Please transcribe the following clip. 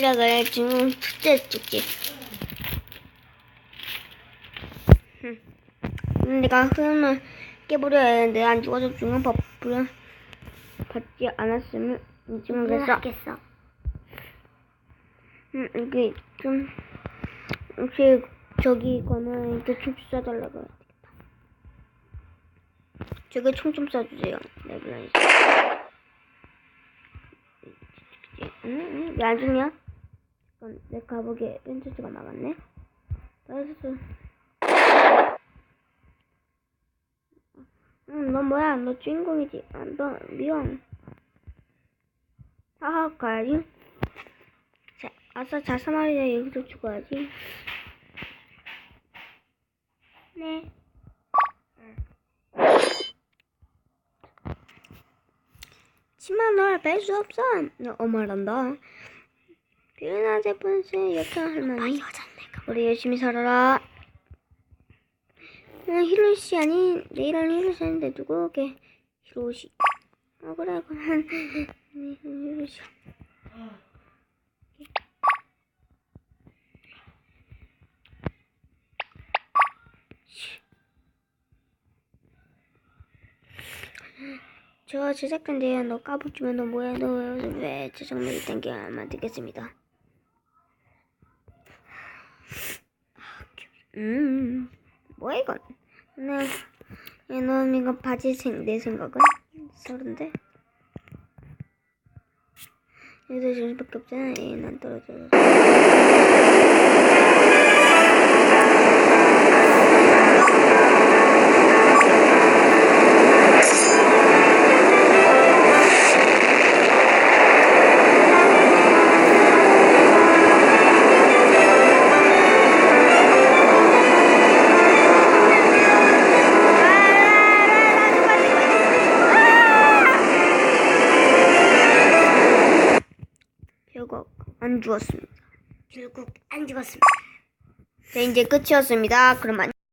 시작을 지금 숙제했지. 내가 흐름을 깨버려야 하는데 안 죽어서 중간 버프를 받지 않았으면 지금 그래서 하겠어. 이게 좀 혹시 저기 거는 이렇게 총 쏴달라고 해야 되겠다. 저기 총 좀 쏴주세요. 네블라이. 왜 안 죽냐? 잠깐 내 가복에 벤처스가 막았네. 나이스. 너 뭐야? 너 주인공이지? 너 미안. 하하 가야지. 자, 아싸 자사마리야 여기서 죽어야지. 네. 치마 널 뺄 수 없어. 너 말한다. 비나 제품스 이렇게 할머니. 우리 열심히 살아라. 히로시 아니 내일은 히로시 아닌데 누구게 히로시. 그래 히로시. 저 제작한데요. 너 까불지만 너 뭐야? 너 왜 제작물이 땡겨 안 되겠습니다. 뭐야 이건? 너 이거 바지 내 생각은 서른데. 여기서 저기밖에 없잖아. 난 떨어져. 결국 안 죽었습니다. 결국 안 죽었습니다. 네, 이제 끝이었습니다. 그럼